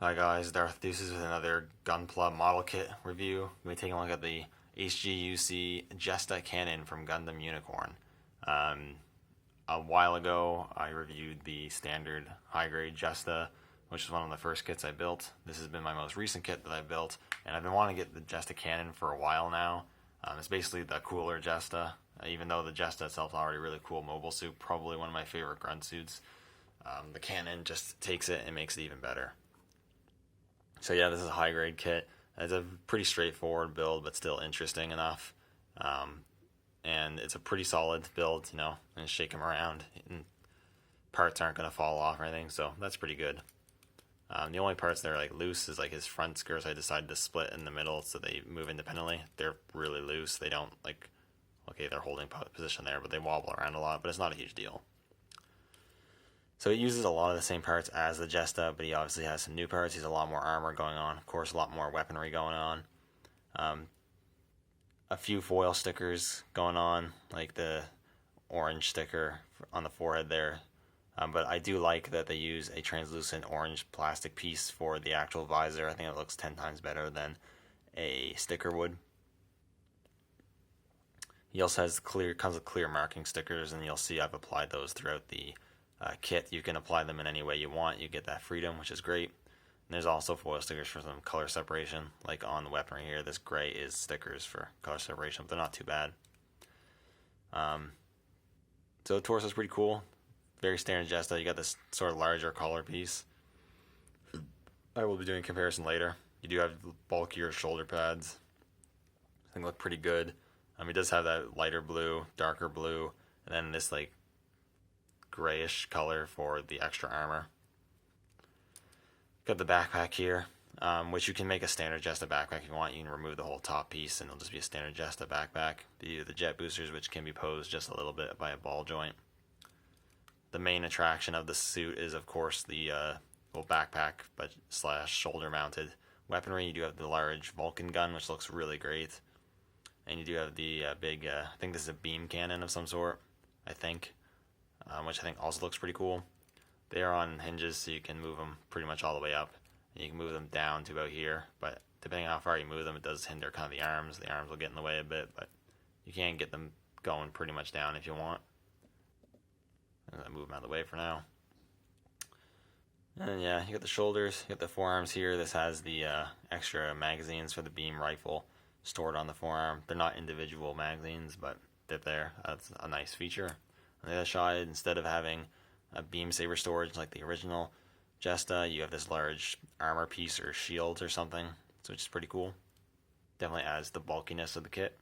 Hi guys, Darth Deuces with another Gunpla model kit review. We'll be taking a look at the HGUC Jesta cannon from Gundam Unicorn. Um, a while ago, I reviewed the standard high-grade Jesta, which is one of the first kits I built. This has been my most recent kit that I built, and I've been wanting to get the Jesta cannon for a while now. It's basically the cooler Jesta, even though the Jesta itself is already a really cool mobile suit, probably one of my favorite grunt suits. The cannon just takes it and makes it even better. So yeah, this is a high grade kit. It's a pretty straightforward build, but still interesting enough. And it's a pretty solid build, and shake them around. And parts aren't going to fall off or anything, so that's pretty good. The only parts that are like loose is like his front skirts. I decided to split in the middle so they move independently. They're really loose. They don't okay, they're holding position there, but they wobble around a lot. But it's not a huge deal. So he uses a lot of the same parts as the Jesta, but he obviously has some new parts. He's a lot more armor going on. Of course, a lot more weaponry going on. A few foil stickers going on, like the orange sticker on the forehead there. But I do like that they use a translucent orange plastic piece for the actual visor. I think it looks 10 times better than a sticker would. He also has comes with clear marking stickers, and you'll see I've applied those throughout the kit. You can apply them in any way you want. You get that freedom, which is great. And there's also foil stickers for some color separation, like on the weaponry here. This gray is stickers for color separation, but they're not too bad. So the torso is pretty cool. Very standard Jesta. You got this sort of larger collar piece. I will be doing a comparison later. You do have bulkier shoulder pads. I think look pretty good. He does have that lighter blue, darker blue, and then this grayish color for the extra armor. Got the backpack here, which you can make a standard Jesta backpack if you want. You can remove the whole top piece and it'll just be a standard Jesta backpack. The jet boosters, which can be posed just a little bit by a ball joint. The main attraction of the suit is, of course, the backpack, but / shoulder mounted weaponry. You do have the large Vulcan gun, which looks really great. And you do have the big, I think this is a beam cannon of some sort, which I think also looks pretty cool. They are on hinges, so you can move them pretty much all the way up. And you can move them down to about here, but depending on how far you move them, it does hinder kind of the arms. The arms will get in the way a bit, but you can get them going pretty much down if you want. I'm going to move them out of the way for now. And yeah, you got the shoulders, you got the forearms here. This has the extra magazines for the beam rifle stored on the forearm. They're not individual magazines, but they're there. That's a nice feature. On the other side, instead of having a beam saber storage like the original Jesta, you have this large armor piece or shield or something, which is pretty cool. Definitely adds the bulkiness of the kit.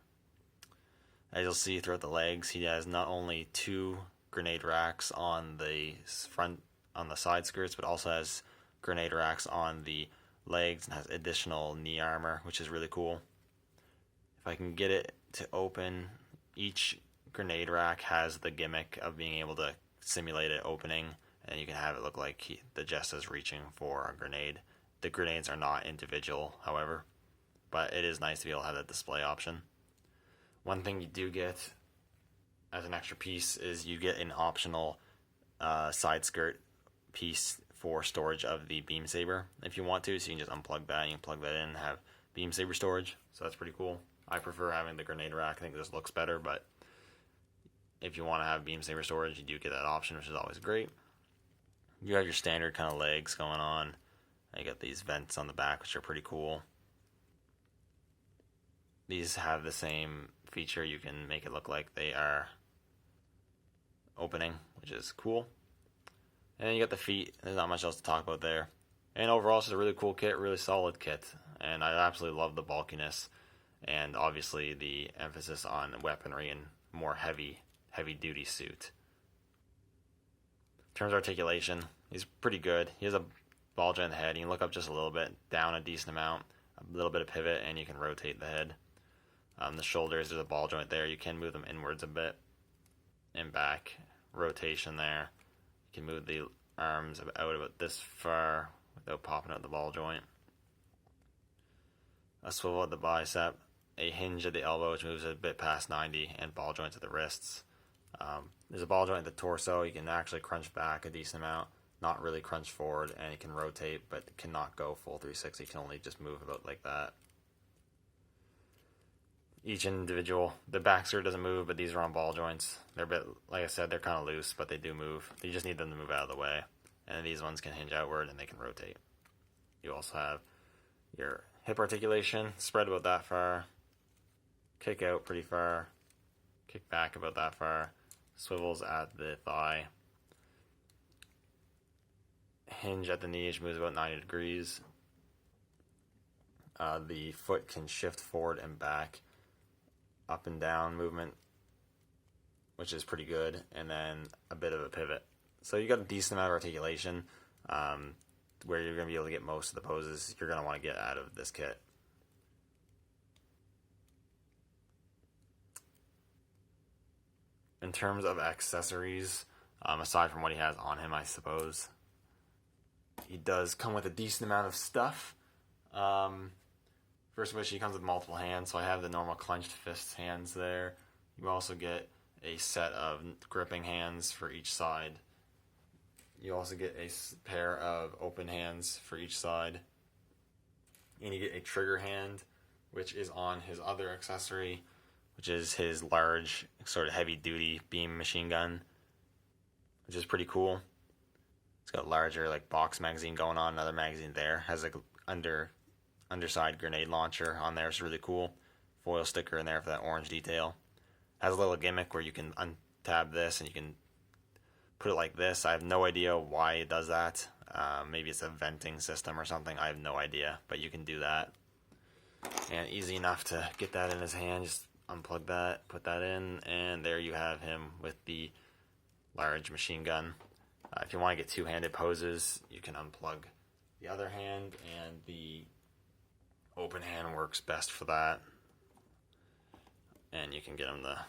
As you'll see throughout the legs, he has not only 2 grenade racks on the front, on the side skirts, but also has grenade racks on the legs and has additional knee armor, which is really cool. If I can get it to open, each grenade rack has the gimmick of being able to simulate it opening, and you can have it look like the Jesta is reaching for a grenade. The grenades are not individual, however, but it is nice to be able to have that display option. One thing you do get as an extra piece is you get an optional side skirt piece for storage of the beam saber if you want to, so you can just unplug that and you can plug that in and have beam saber storage, so that's pretty cool. I prefer having the grenade rack. I think this looks better, but if you want to have beam saber storage, you do get that option, which is always great. You have your standard kind of legs going on. You got these vents on the back, which are pretty cool. These have the same feature. You can make it look like they are opening, which is cool. And then you got the feet. There's not much else to talk about there. And overall, it's a really cool kit, really solid kit. And I absolutely love the bulkiness and obviously the emphasis on weaponry and more heavy duty suit. In terms of articulation, he's pretty good. He has a ball joint in the head. You can look up just a little bit, down a decent amount, a little bit of pivot, and you can rotate the head. The shoulders, there's a ball joint there. You can move them inwards a bit and back. Rotation there. You can move the arms out about this far without popping out the ball joint. A swivel at the bicep. A hinge at the elbow, which moves a bit past 90, and ball joints at the wrists. There's a ball joint at the torso. You can actually crunch back a decent amount. not really crunch forward, and it can rotate, but cannot go full 360. It can only just move about like that. Each individual, the back skirt doesn't move, but these are on ball joints. They're a bit, like I said, they're kind of loose, but they do move. You just need them to move out of the way. And these ones can hinge outward and they can rotate. You also have your hip articulation, spread about that far, kick out pretty far, kick back about that far, swivels at the thigh, hinge at the knee, which moves about 90 degrees. The foot can shift forward and back, up and down movement, which is pretty good, and then a bit of a pivot. So you got a decent amount of articulation, where you're going to be able to get most of the poses you're going to want to get out of this kit. In terms of accessories, aside from what he has on him, I suppose, he does come with a decent amount of stuff. First of which, he comes with multiple hands, so I have the normal clenched fist hands there. You also get a set of gripping hands for each side. You also get a pair of open hands for each side. And you get a trigger hand, which is on his other accessory, which is his large, sort of heavy-duty beam machine gun, which is pretty cool. It's got a larger, like, box magazine going on, another magazine there. Has, like, underside grenade launcher on there. It's really cool. Foil sticker in there for that orange detail. Has a little gimmick where you can untab this and you can put it like this. I have no idea why it does that. Maybe it's a venting system or something. I have no idea, but you can do that. And easy enough to get that in his hand. Just unplug that, put that in, and there you have him with the large machine gun. If you want to get two-handed poses, you can unplug the other hand, and the open hand works best for that. And you can get him to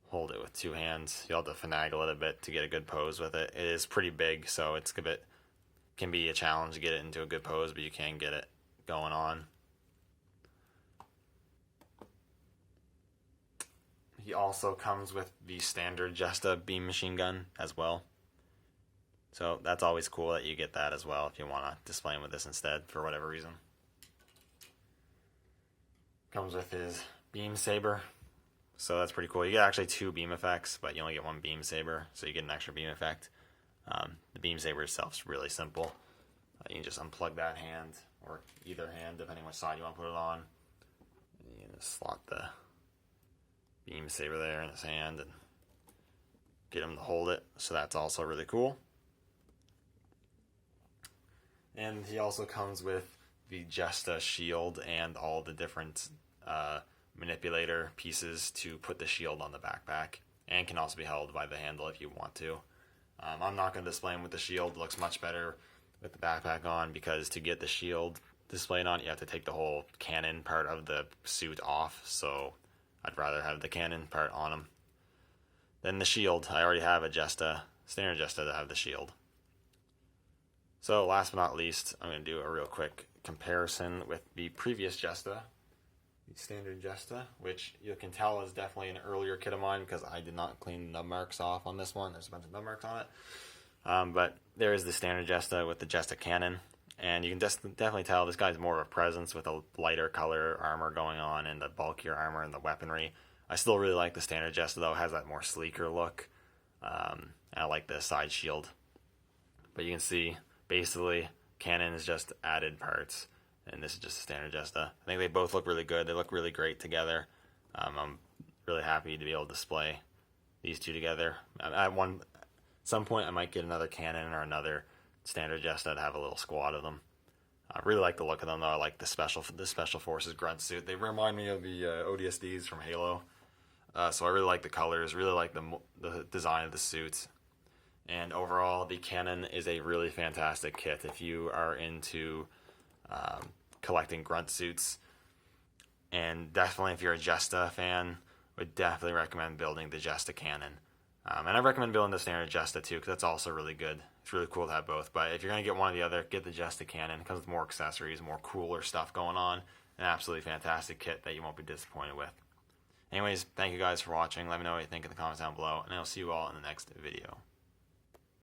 hold it with two hands. You'll have to finagle it a bit to get a good pose with it. It is pretty big, so it's a bit, can be a challenge to get it into a good pose, but you can get it going on. He also comes with the standard Jesta beam machine gun as well. So that's always cool that you get that as well if you want to display him with this instead for whatever reason. Comes with his beam saber. So that's pretty cool. You get actually two beam effects, but you only get one beam saber, so you get an extra beam effect. The beam saber itself is really simple. You can just unplug that hand, or either hand, depending which side you want to put it on. And you can just slot the beam saber there in his hand and get him to hold it. So that's also really cool. And he also comes with the Jesta shield and all the different manipulator pieces to put the shield on the backpack, and can also be held by the handle if you want to. I'm not going to display him with the shield. It looks much better with the backpack on, because to get the shield displayed on, you have to take the whole cannon part of the suit off, so I'd rather have the cannon part on him than the shield. I already have a Jesta, standard Jesta, to have the shield. So last but not least, I'm going to do a real quick comparison with the previous Jesta, the standard Jesta, which you can tell is definitely an earlier kit of mine because I did not clean the nub marks off on this one. There's a bunch of nub marks on it. But there is the standard Jesta with the Jesta cannon, and you can definitely tell this guy's more of a presence with a lighter color armor going on and the bulkier armor and the weaponry. I still really like the standard Jesta though. It has that more sleeker look. I like the side shield. But you can see basically cannon is just added parts, and this is just a standard Jesta. I think they both look really good. They look really great together. I'm really happy to be able to display these two together. At some point I might get another cannon or another standard Jesta to have a little squad of them. I really like the look of them though. I like the special forces grunt suit. They remind me of the ODSTs from Halo. So I really like the colors, really like the design of the suits. And overall, the cannon is a really fantastic kit if you are into collecting grunt suits. And definitely if you're a Jesta fan, would definitely recommend building the Jesta cannon. And I recommend building the standard Jesta too, because that's also really good. It's really cool to have both. But if you're going to get one or the other, get the Jesta cannon. It comes with more accessories, more cooler stuff going on. An absolutely fantastic kit that you won't be disappointed with. Anyways, thank you guys for watching. Let me know what you think in the comments down below, and I'll see you all in the next video.